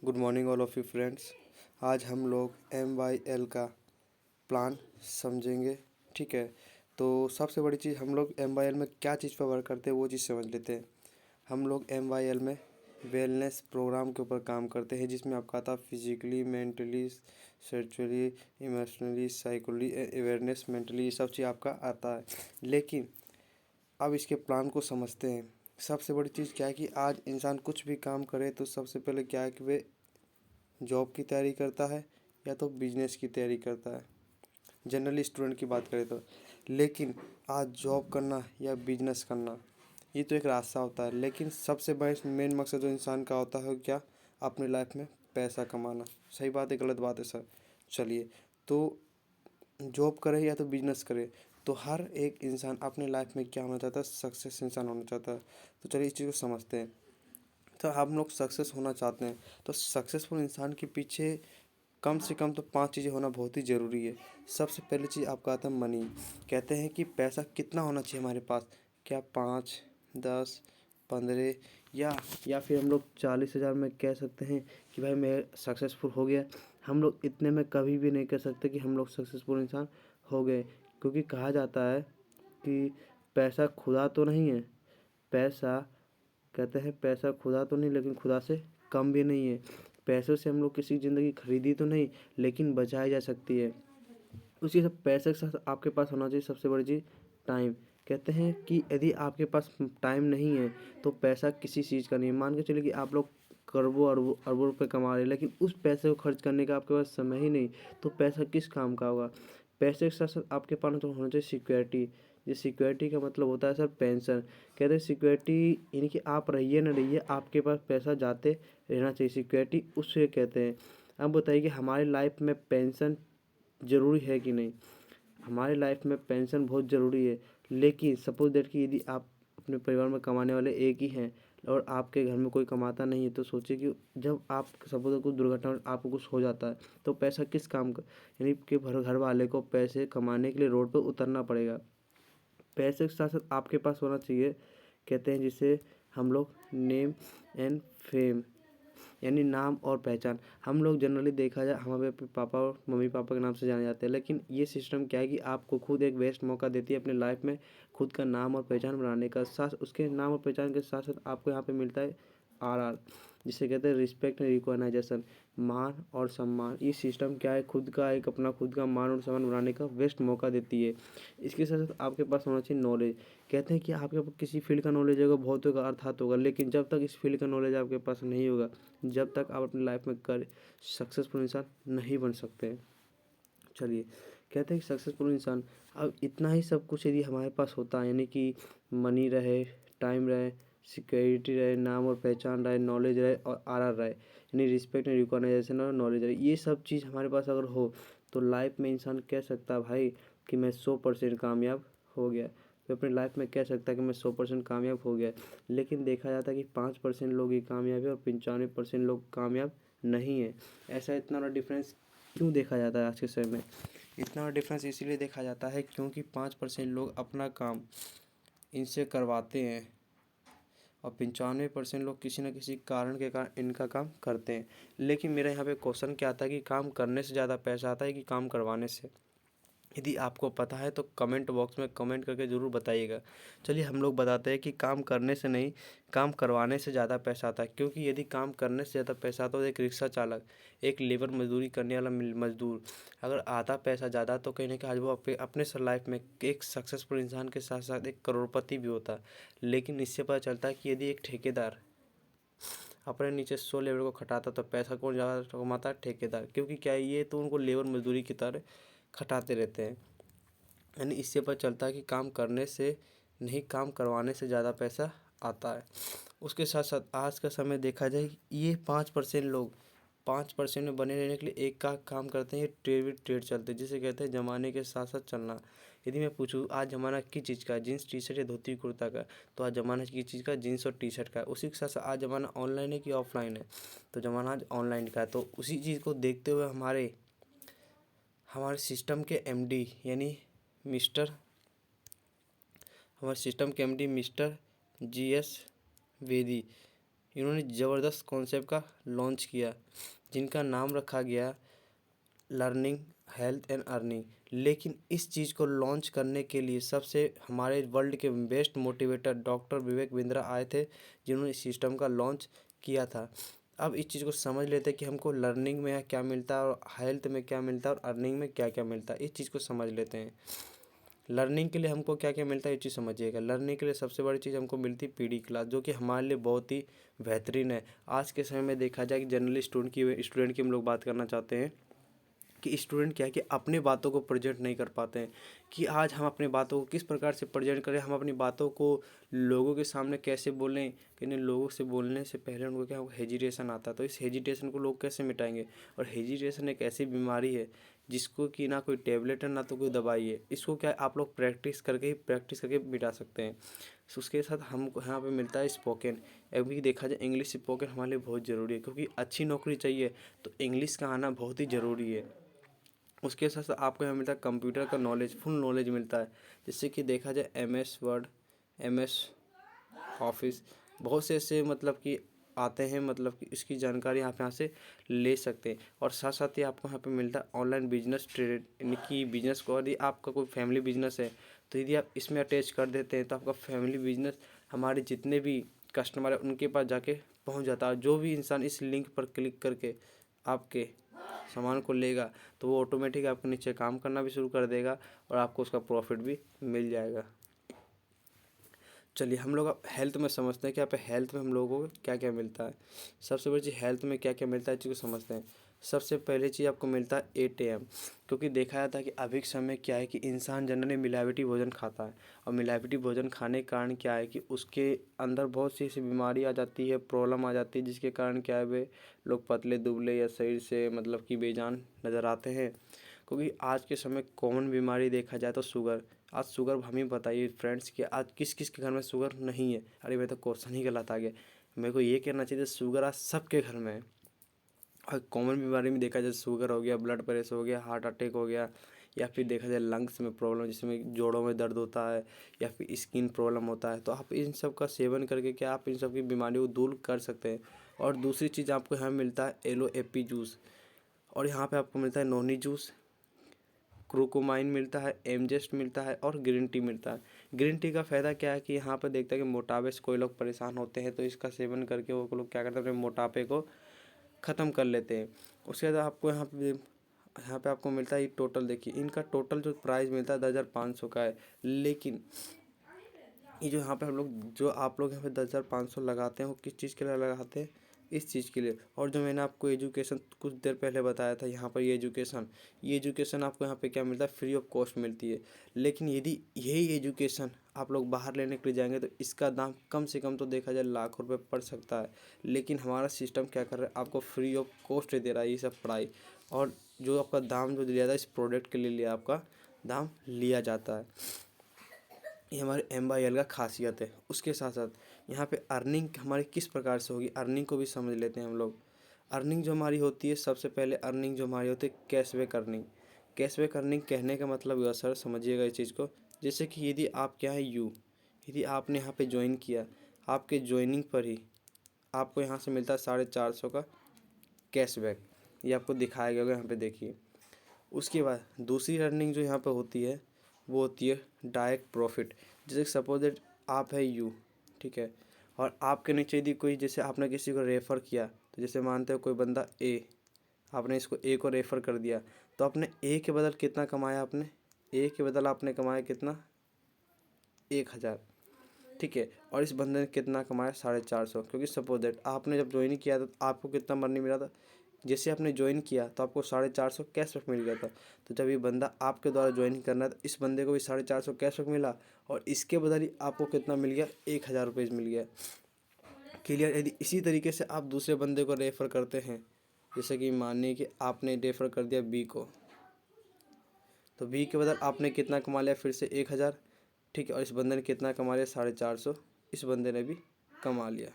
Good morning all of you friends. आज हम लोग MYL का प्लान समझेंगे। ठीक है, तो सबसे बड़ी चीज़ हम लोग MYL में क्या चीज़ पर वर्क करते हैं वो चीज़ समझ लेते हैं। हम लोग MYL में वेलनेस प्रोग्राम के ऊपर काम करते हैं, जिसमें आपका आता है physically, mentally, spiritually, emotionally, psychology, awareness, mentally, ये सब चीज़ आपका आता है। लेकिन अब इसके प्लान को समझते हैं। सबसे बड़ी चीज़ क्या है कि आज इंसान कुछ भी काम करे तो सबसे पहले क्या है कि वे जॉब की तैयारी करता है या तो बिजनेस की तैयारी करता है। जनरली स्टूडेंट की बात करें तो, लेकिन आज जॉब करना या बिजनेस करना ये तो एक रास्ता होता है, लेकिन सबसे बड़ा मेन मकसद जो इंसान का होता है क्या, अपनी लाइफ में पैसा कमाना। सही बात है, गलत बात है सर? चलिए, तो जॉब करे या तो बिजनेस करे, तो हर एक इंसान अपनी लाइफ में क्या होना चाहता है, सक्सेस इंसान होना चाहता है। तो चलिए इस चीज़ को समझते हैं। तो हम लोग सक्सेस होना चाहते हैं, तो सक्सेसफुल इंसान के पीछे कम से कम तो 5 चीज़ें होना बहुत ही ज़रूरी है। सबसे पहली चीज़ आपका आता है मनी। कहते हैं कि पैसा कितना होना चाहिए हमारे पास, क्या 5, 10, 15 या फिर हम लोग 40,000 में कह सकते हैं कि भाई मैं सक्सेसफुल हो गया। हम लोग इतने में कभी भी नहीं कह सकते कि हम लोग सक्सेसफुल इंसान हो गए, क्योंकि कहा जाता है कि पैसा खुदा तो नहीं है। पैसा कहते हैं पैसा खुदा तो नहीं, लेकिन खुदा से कम भी नहीं है। पैसों से हम लोग किसी की ज़िंदगी खरीदी तो नहीं, लेकिन बचाई जा सकती है। उसी सब पैसे के साथ आपके पास होना चाहिए सबसे बड़ी चीज़ टाइम। कहते हैं कि यदि आपके पास टाइम नहीं है तो पैसा किसी चीज़ का नहीं है। मान के चलिए कि आप लोग करोड़ों अरबों अरबों रुपए कमा रहे हैं, लेकिन उस पैसे को खर्च करने का आपके पास समय ही नहीं, तो पैसा किस काम का होगा। पैसे के साथ साथ आपके पास तो होना चाहिए सिक्योरिटी। ये सिक्योरिटी का मतलब होता है सर पेंशन। कहते हैं सिक्योरिटी यानी कि आप रहिए ना रहिए, आपके पास पैसा जाते रहना चाहिए, सिक्योरिटी उससे कहते हैं। अब बताइए कि हमारी लाइफ में पेंशन ज़रूरी है कि नहीं। हमारे लाइफ में पेंशन बहुत ज़रूरी है, लेकिन सपोज दैट कि यदि आप अपने परिवार में कमाने वाले एक ही हैं और आपके घर में कोई कमाता नहीं है, तो सोचिए कि जब आप सपोज कुछ दुर्घटना में आपको कुछ हो जाता है तो पैसा किस काम का, यानी कि घर वाले को पैसे कमाने के लिए रोड पर उतरना पड़ेगा। पैसे के साथ साथ आपके पास होना चाहिए, कहते हैं जिसे हम लोग नेम एंड फेम, यानी नाम और पहचान। हम लोग जनरली देखा जाए हमारे पापा और मम्मी पापा के नाम से जाने जाते हैं, लेकिन ये सिस्टम क्या है कि आपको खुद एक बेस्ट मौका देती है अपने लाइफ में खुद का नाम और पहचान बनाने का। साथ उसके नाम और पहचान के साथ साथ आपको यहाँ पे मिलता है RR, जिसे कहते हैं रिस्पेक्ट एंड रिकॉग्नाइजेशन, मान और सम्मान। ये सिस्टम क्या है, खुद का एक अपना खुद का मान और सम्मान बनाने का बेस्ट मौका देती है। इसके साथ साथ आपके पास होना चाहिए नॉलेज। कहते हैं कि आपके पास किसी फील्ड का नॉलेज होगा बहुत होगा अर्थात होगा, लेकिन जब तक इस फील्ड का नॉलेज आपके पास नहीं होगा, जब तक आप अपनी लाइफ में कर सक्सेसफुल इंसान नहीं बन सकते। चलिए, कहते हैं कि सक्सेसफुल इंसान, अब इतना ही सब कुछ यदि हमारे पास होता है, यानी कि मनी रहे, टाइम रहे, सिक्योरिटी रहे, नाम और पहचान रहे, नॉलेज रहे और RR रहे, यानी रिस्पेक्ट एंड रिकॉग्नाइजेशन और नॉलेज रहे, ये सब चीज़ हमारे पास अगर हो तो लाइफ में इंसान कह सकता है भाई कि मैं 100% कामयाब हो गया। तो अपनी लाइफ में कह सकता है कि मैं 100% कामयाब हो गया। लेकिन देखा जाता है कि 5% लोग ही कामयाब है और 95% लोग कामयाब नहीं है। ऐसा इतना बड़ा डिफरेंस क्यों देखा जाता है आज के समय में? इतना बड़ा डिफरेंस इसीलिए देखा जाता है क्योंकि 5% लोग अपना काम इनसे करवाते हैं और 95% लोग किसी न किसी कारण के कारण इनका काम करते हैं। लेकिन मेरा यहाँ पे क्वेश्चन क्या आता है कि काम करने से ज़्यादा पैसा आता है कि काम करवाने से? यदि आपको पता है तो कमेंट बॉक्स में कमेंट करके ज़रूर बताइएगा। चलिए हम लोग बताते हैं कि काम करने से नहीं, काम करवाने से ज़्यादा पैसा आता है। क्योंकि यदि काम करने से ज़्यादा पैसा आता है तो एक रिक्शा चालक, एक लेबर मजदूरी करने वाला मजदूर अगर आता पैसा ज़्यादा तो कहीं ना कहीं आज वो अपने लाइफ में एक सक्सेसफुल इंसान के साथ साथ एक करोड़पति भी होता। लेकिन इससे पता चलता है कि यदि एक ठेकेदार अपने नीचे 100 लेबर को खटाता तो पैसा कौन ज़्यादा कमाता है? ठेकेदार। क्योंकि क्या है, ये तो उनको लेबर मजदूरी की तरह खटाते रहते हैं। यानी इससे पता चलता है कि काम करने से नहीं, काम करवाने से ज़्यादा पैसा आता है। उसके साथ साथ आज का समय देखा जाए, ये 5% में बने रहने के लिए एक का काम करते हैं, ये ट्रेड विद ट्रेड चलते हैं, जिसे कहते हैं ज़माने के साथ साथ चलना। यदि मैं पूछूँ आज ज़माना किस चीज़ का, जीन्स टी शर्ट या धोती कुर्ता का, तो आज ज़माना किस चीज़ का, जीन्स और टी शर्ट का है। उसी के साथ साथ आज ज़माना ऑनलाइन है कि ऑफलाइन है, तो ज़माना आज ऑनलाइन का है। तो उसी चीज़ को देखते हुए हमारे सिस्टम के MD यानी मिस्टर हमारे सिस्टम के MD मिस्टर GS वेदी, इन्होंने ज़बरदस्त कॉन्सेप्ट का लॉन्च किया जिनका नाम रखा गया लर्निंग हेल्थ एंड अर्निंग। लेकिन इस चीज़ को लॉन्च करने के लिए सबसे हमारे वर्ल्ड के best motivator doctor Vivek Bindra आए थे, जिन्होंने इस सिस्टम का लॉन्च किया था। अब इस चीज़ को समझ लेते हैं कि हमको लर्निंग में क्या मिलता है और हेल्थ में क्या मिलता है और अर्निंग में क्या क्या मिलता है। इस चीज़ को समझ लेते हैं। लर्निंग के लिए हमको क्या क्या मिलता है ये चीज़ समझिएगा। लर्निंग के लिए सबसे बड़ी चीज़ हमको मिलती है पीडी क्लास, जो कि हमारे लिए बहुत ही बेहतरीन है। आज के समय में देखा जाए कि जनरली स्टूडेंट की हम लोग बात करना चाहते हैं कि स्टूडेंट क्या है कि अपनी बातों को प्रेजेंट नहीं कर पाते हैं कि आज हम अपनी बातों को किस प्रकार से प्रेजेंट करें, हम अपनी बातों को लोगों के सामने कैसे बोलें। कि नहीं, लोगों से बोलने से पहले उनको क्या हेजिटेशन आता है, तो इस हेजिटेशन को लोग कैसे मिटाएंगे। और हेजिटेशन एक ऐसी बीमारी है जिसको कि ना कोई टेबलेट है ना तो कोई दवाई है। इसको क्या है, आप लोग प्रैक्टिस करके मिटा सकते हैं। उसके साथ हमको यहाँ पे मिलता है स्पोकन। अभी देखा जाए इंग्लिश स्पोकन हमारे लिए बहुत ज़रूरी है, क्योंकि अच्छी नौकरी चाहिए तो इंग्लिश का आना बहुत ही ज़रूरी है। उसके साथ साथ आपको यहाँ मिलता है कंप्यूटर का नॉलेज, फुल नॉलेज मिलता है। जैसे कि देखा जाए MS वर्ड, MS ऑफिस, बहुत से ऐसे मतलब कि आते हैं, मतलब कि इसकी जानकारी आप यहाँ से ले सकते हैं। और साथ साथ ही आपको यहाँ पे मिलता है ऑनलाइन बिजनेस ट्रेड, यानी कि बिजनेस को यदि आपका कोई फैमिली बिजनेस है तो यदि आप इसमें अटैच कर देते हैं तो आपका फैमिली बिजनेस हमारे जितने भी कस्टमर है उनके पास जाके पहुँच जाता है। जो भी इंसान इस लिंक पर क्लिक करके आपके सामान को लेगा तो वो ऑटोमेटिक आपके नीचे काम करना भी शुरू कर देगा और आपको उसका प्रॉफिट भी मिल जाएगा। चलिए हम लोग अब हेल्थ में समझते हैं कि यहाँ पे हेल्थ में हम लोगों को क्या क्या मिलता है। सबसे बड़ी चीज़ हेल्थ में क्या क्या मिलता है चीज़ को समझते हैं। सबसे पहले चीज़ आपको मिलता है ATM, क्योंकि देखा जाता है कि अभी के समय क्या है कि इंसान जनरली मिलावटी भोजन खाता है। और मिलावटी भोजन खाने के कारण क्या है कि उसके अंदर बहुत सी ऐसी बीमारी आ जाती है, प्रॉब्लम आ जाती है, जिसके कारण क्या है वे लोग पतले दुबले या शरीर से मतलब कि बेजान नज़र आते हैं। क्योंकि आज के समय कॉमन बीमारी देखा जाए तो शुगर। आज शुगर हम ही बताइए फ्रेंड्स कि आज किस किस के घर में शुगर नहीं है। अरे मैं तो क्वेश्चन ही गलत आ गया, मेरे को ये कहना चाहिए शुगर आज सबके घर में है। और कॉमन बीमारी में देखा जाए शुगर हो गया, ब्लड प्रेशर हो गया, हार्ट अटैक हो गया, या फिर देखा जाए लंग्स में प्रॉब्लम जिसमें जोड़ों में दर्द होता है, या फिर स्किन प्रॉब्लम होता है। तो आप इन सब का सेवन करके क्या आप इन सब की बीमारियों को दूर कर सकते हैं। और दूसरी चीज़ आपको यहाँ मिलता है LOAP जूस, और यहाँ पे आपको मिलता है नोनी जूस, क्रोकोमाइन मिलता है, एमजेस्ट मिलता है और ग्रीन टी मिलता है। ग्रीन टी का फ़ायदा क्या है कि यहाँ पर देखते हैं कि मोटापे से कोई लोग परेशान होते हैं तो इसका सेवन करके वो लोग क्या करते हैं, अपने मोटापे को ख़त्म कर लेते हैं। उसके बाद आपको यहाँ पे आपको मिलता है टोटल। देखिए इनका टोटल जो प्राइस मिलता है 10,500 का है। लेकिन ये जो यहाँ पे हम लोग जो आप लोग यहाँ पे 10,500 लगाते हैं वो किस चीज़ के लिए लगाते हैं, इस चीज़ के लिए। और जो मैंने आपको एजुकेशन कुछ देर पहले बताया था, यहाँ पर ये एजुकेशन आपको यहाँ पे क्या मिलता है, फ्री ऑफ कॉस्ट मिलती है। लेकिन यदि यही एजुकेशन आप लोग बाहर लेने के लिए जाएंगे तो इसका दाम कम से कम तो देखा जाए लाख रुपए पड़ सकता है। लेकिन हमारा सिस्टम क्या कर रहा है, आपको फ्री ऑफ कॉस्ट दे रहा है ये सब पढ़ाई। और जो आपका दाम जो लिया था इस प्रोडक्ट के लिए आपका दाम लिया जाता है। ये हमारे MYL का खासियत है। उसके साथ साथ यहाँ पे अर्निंग हमारी किस प्रकार से होगी, अर्निंग को भी समझ लेते हैं हम लोग। अर्निंग जो हमारी होती है, सबसे पहले अर्निंग जो हमारी होती है कैशबैक अर्निंग। कैशबैक अर्निंग कहने का मतलब हुआ, सर समझिएगा इस चीज़ को, जैसे कि यदि आप क्या है यदि आपने यहाँ पे ज्वाइन किया, आपके ज्वाइनिंग पर ही आपको यहाँ से मिलता है 450 का कैशबैक। ये आपको दिखाया गया होगा, यहाँ पे देखिए। उसके बाद दूसरी अर्निंग जो यहाँ पे होती है वो होती है डायरेक्ट प्रॉफिट। जैसे सपोज दैट आप है ठीक है, और आपके नीचे यदि कोई, जैसे आपने किसी को रेफ़र किया, तो जैसे मानते हो कोई बंदा A, आपने इसको A को रेफ़र कर दिया, तो आपने A के बदल कितना कमाया, आपने A के बदल आपने कमाया कितना, 1,000, ठीक है। और इस बंदे ने कितना कमाया, 450, क्योंकि सपोज दैट आपने जब ज्वाइन किया तो आपको कितना मनी मिला था, जैसे आपने ज्वाइन किया तो आपको 450 कैशबैक मिल गया था। तो जब ये बंदा आपके द्वारा ज्वाइन करना है तो इस बंदे को भी 450 कैशबैक मिला, और इसके बदल ही आपको कितना मिल गया, 1,000 रुपये मिल गया। क्लियर। यदि इसी तरीके से आप दूसरे बंदे को रेफ़र करते हैं, जैसे कि मानिए कि आपने रेफ़र कर दिया B को, तो B के बदल आपने कितना कमा लिया, फिर से 1,000, ठीक है। और इस बंदे ने कितना कमा लिया, 450, इस बंदे ने भी कमा लिया,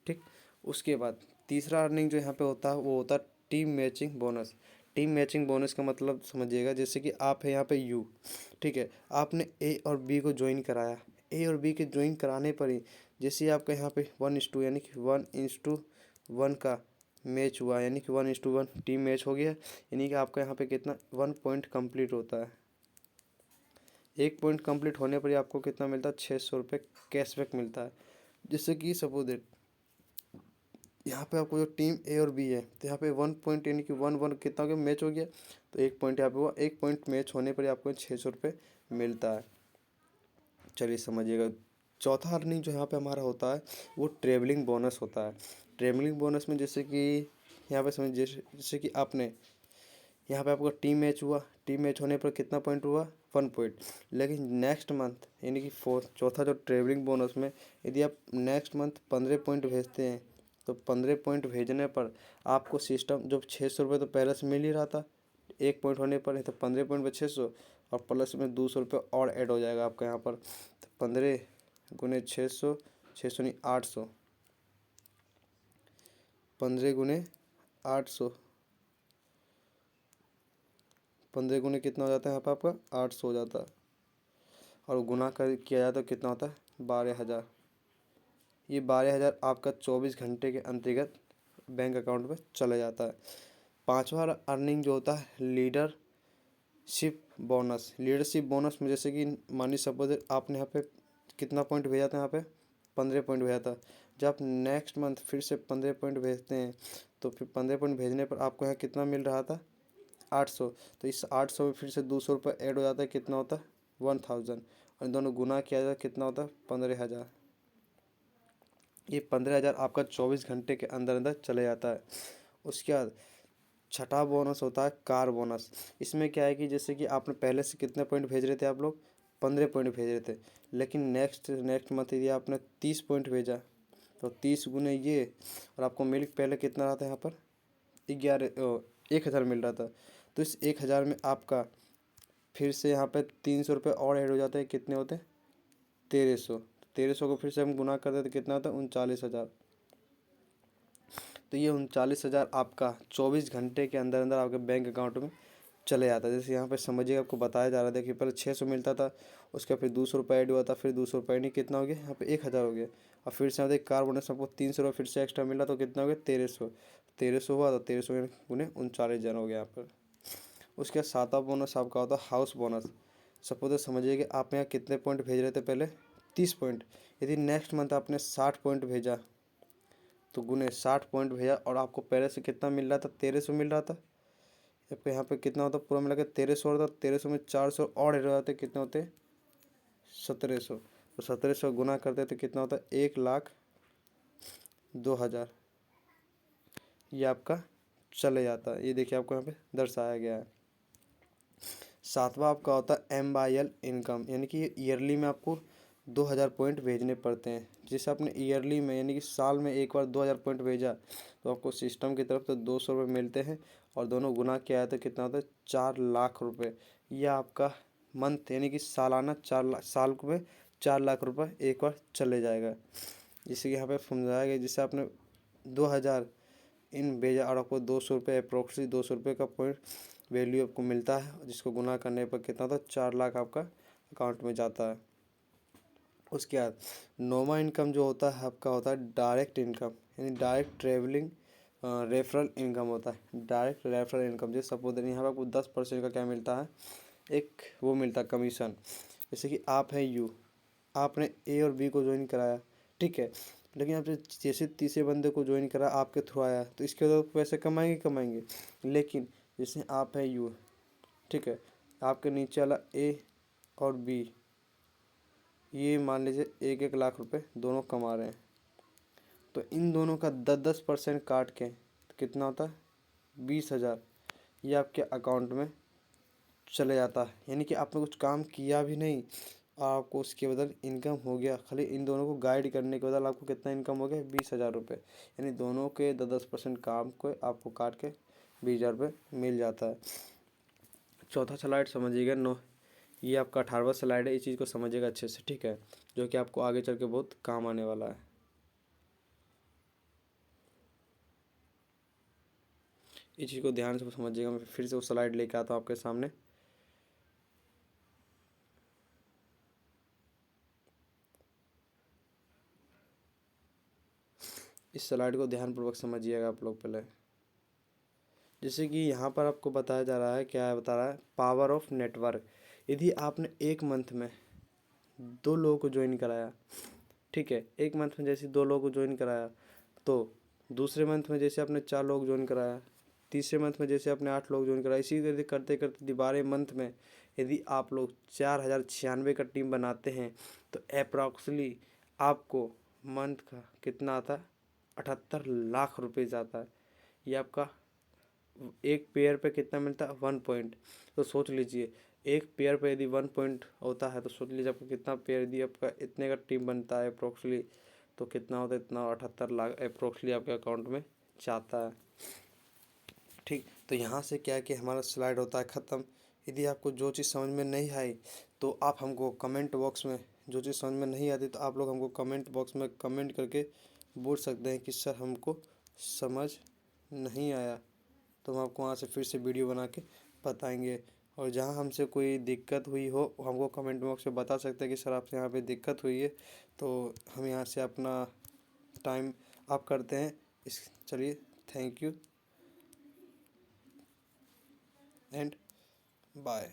ठीक। उसके बाद तीसरा अर्निंग जो यहाँ पे होता है वो होता है team matching bonus. Team matching bonus का मतलब समझिएगा, जैसे कि आप है यहाँ पे ठीक है, आपने A और B को ज्वाइन कराया, A और B के ज्वाइन कराने पर ही जैसे ही आपका यहाँ पे 1:2 यानी कि 1:1 का मैच हुआ, यानी कि 1:1 टीम मैच हो गया, यानी कि आपका यहाँ पे कितना 1 पॉइंट कंप्लीट होता है। 1 पॉइंट कंप्लीट होने पर ही आपको कितना मिलता है, 600 रुपये कैशबैक मिलता है। जिससे कि सपोज दैट यहाँ पे आपको जो टीम ए और बी है, तो यहाँ पे 1 पॉइंट यानी कि 1-1 कितना हो गया, मैच हो गया, तो 1 पॉइंट यहाँ पे हुआ। 1 पॉइंट मैच होने पर ही आपको 600 रुपये मिलता है। चलिए समझिएगा। चौथा अर्निंग जो यहाँ पे हमारा होता है वो ट्रेवलिंग बोनस होता है। ट्रेवलिंग बोनस में जैसे कि यहाँ पे समझ, जैसे कि आपने यहाँ पे आपका टीम मैच हुआ, टीम मैच होने पर कितना पॉइंट हुआ, 1 पॉइंट। लेकिन नेक्स्ट मंथ यानी कि चौथा जो ट्रेवलिंग बोनस में यदि आप नेक्स्ट मंथ 15 पॉइंट भेजते हैं, तो 15 पॉइंट भेजने पर आपको सिस्टम जो 600 रुपये तो पहले से मिल ही रहा था, 1 पॉइंट होने पर, तो 15 पॉइंट पर 600 और प्लस में 200 रुपये और ऐड हो जाएगा आपका यहाँ पर। तो 15 गुने 600, 600 नहीं 800, 15 गुने 800, 15 गुने कितना हो जाता है यहाँ पर आपका 800 हो जाता है, और गुना कर किया जाए तो कितना होता है 12,000। ये 12,000 आपका 24 घंटे के अंतर्गत बैंक अकाउंट में चला जाता है। पांचवा अर्निंग जो होता है लीडरशिप बोनस। लीडरशिप बोनस में जैसे कि मानिए सपोज आपने यहाँ पे कितना पॉइंट भेजा था, यहाँ पे 15 पॉइंट भेजा था। जब आप नेक्स्ट मंथ फिर से 15 पॉइंट भेजते हैं, तो फिर 15 पॉइंट भेजने पर आपको यहाँ कितना मिल रहा था, 800। तो इस 800 में फिर से 200 रुपये ऐड हो जाता है, कितना होता है 1000, और इन दोनों गुना किया जाए कितना होता है 15,000। ये 15,000 आपका 24 घंटे के अंदर अंदर चले जाता है। उसके बाद छठा बोनस होता है कार बोनस। इसमें क्या है कि जैसे कि आपने पहले से कितने पॉइंट भेज रहे थे, आप लोग 15 पॉइंट भेज रहे थे, लेकिन नेक्स्ट मंथ यदि आपने 30 पॉइंट भेजा, तो 30 गुने ये, और आपको मिल्क पहले कितना रहा था यहाँ पर 1,000 मिल रहा था, तो इस 1,000 में आपका फिर से यहाँ पे 300 रुपये और ऐड हो जाते हैं, कितने होते हैं 1300। 1300 को फिर से हम गुना कर देते तो कितना होता है 39,000। तो ये 39,000 आपका 24 घंटे के अंदर अंदर आपके बैंक अकाउंट में चले जाता है। जैसे यहाँ पे समझिए, आपको बताया जा रहा था कि पहले 600 मिलता था, उसका फिर 200 रुपये ऐड हुआ था, फिर 200 रुपये नहीं कितना हो गया यहाँ पे 1,000 हो गया, और फिर से यहाँ कार बोनस आपको 300 रुपये फिर से एक्स्ट्रा मिला, तो कितना हो गया 1300। 1300 हुआ तो 1300 गुने 39,000 हो गया यहाँ पर। उसके बाद सातवां बोनस आपका होता है हाउस बोनस। सपोज समझिए कि आप यहाँ कितने पॉइंट भेज रहे थे पहले 30 पॉइंट, यदि नेक्स्ट मंथ आपने 60 पॉइंट भेजा, तो गुने 60 पॉइंट भेजा, और आपको पहले से कितना मिल रहा था 1300 मिल रहा था, आपको यहाँ पे कितना होता पूरा मिला के 1300 होता, 1300 में 400 और ऐड हो जाते, कितने होते 1700। तो 1700 गुना करते तो कितना होता है 1,02,000, ये आपका चले जाता है। ये देखिए आपको यहाँ पे दर्शाया गया है। सातवां आपका होता है MYL इनकम, यानी कि ईयरली में आपको 2,000 पॉइंट भेजने पड़ते हैं। जैसे आपने ईयरली में यानी कि साल में एक बार 2,000 पॉइंट भेजा, तो आपको सिस्टम की तरफ से 200 रुपये मिलते हैं, और दोनों गुना किया है तो कितना होता है 4,00,000 रुपये। यह आपका मंथ यानी कि सालाना 4,00,000, साल में 4,00,000 रुपये एक बार चले जाएगा। जिससे कि यहाँ पे समझाया गया, जिससे आपने 2,000 इन भेजा और आपको 200 रुपये अप्रोक्सी 200 रुपये का पॉइंट वैल्यू आपको मिलता है, जिसको गुना करने पर कितना होता है 4,00,000 आपका अकाउंट में जाता है। उसके बाद नौवां इनकम जो होता है आपका होता है डायरेक्ट इनकम, यानी डायरेक्ट ट्रेवलिंग रेफरल इनकम होता है। डायरेक्ट रेफरल इनकम जैसे सपोज यहाँ पर आपको 10% का क्या मिलता है, एक वो मिलता है कमीशन। जैसे कि आप हैं आपने ए और बी को ज्वाइन कराया, ठीक है, लेकिन आपने जैसे तीसरे बंदे को ज्वाइन करा आपके थ्रू आया, तो इसके तो पैसे कमाएंगे। लेकिन जैसे आप हैं ठीक है, आपके नीचे वाला ए और बी, ये मान लीजिए 1-1 लाख रुपए दोनों कमा रहे हैं, तो इन दोनों का 10-10% काट के तो कितना होता है 20,000, ये आपके अकाउंट में चले जाता है। यानी कि आपने कुछ काम किया भी नहीं, आपको उसके बदल इनकम हो गया, खाली इन दोनों को गाइड करने के बदल आपको कितना इनकम हो गया 20,000 रुपये। यानी दोनों के 10-10% काम को आपको काट के 20,000 रुपये मिल जाता है। चौथा स्लाइड समझिएगा, ये आपका 18वां स्लाइड है, इस चीज़ को समझिएगा अच्छे से, ठीक है, जो कि आपको आगे चल के बहुत काम आने वाला है। इस चीज़ को ध्यान से समझिएगा। मैं फिर से वो स्लाइड लेके आता हूँ आपके सामने। इस स्लाइड को ध्यानपूर्वक समझिएगा आप लोग पहले। जैसे कि यहाँ पर आपको बताया जा रहा है, क्या है बता रहा है, पावर ऑफ नेटवर्क। यदि आपने एक मंथ में 2 लोगों को ज्वाइन कराया, ठीक है, एक मंथ में जैसे 2 लोगों को ज्वाइन कराया, तो दूसरे मंथ में जैसे आपने 4 लोग ज्वाइन कराया, तीसरे मंथ में जैसे आपने 8 लोग ज्वाइन कराया, इसी तरह करते करते दोबारा मंथ में यदि आप लोग 4096 का टीम बनाते हैं तो अप्रॉक्सली आपको मंथ का कितना आता है, 78 लाख रुपए जाता है। ये आपका एक पेयर पे कितना मिलता है, 1 पॉइंट। तो सोच लीजिए एक पेयर पे यदि 1 पॉइंट होता है तो सोच लीजिए आपको कितना पेयर, यदि आपका इतने का टीम बनता है अप्रोक्सली, तो कितना होता है, इतना 78 लाख अप्रोक्सली आपके अकाउंट में जाता है। ठीक, तो यहाँ से क्या है कि हमारा स्लाइड होता है ख़त्म। यदि आपको जो चीज़ समझ में नहीं आई तो आप हमको कमेंट बॉक्स में, जो चीज़ समझ में नहीं आती तो आप लोग हमको कमेंट बॉक्स में कमेंट करके बोल सकते हैं कि सर हमको समझ नहीं आया, तो हम आपको वहाँ से फिर से वीडियो बना के बताएंगे। और जहाँ हमसे कोई दिक्कत हुई हो हमको कमेंट बॉक्स में बता सकते हैं कि सर आपसे यहाँ पे दिक्कत हुई है, तो हम यहाँ से अपना टाइम आप करते हैं। इस चलिए, थैंक यू एंड बाय।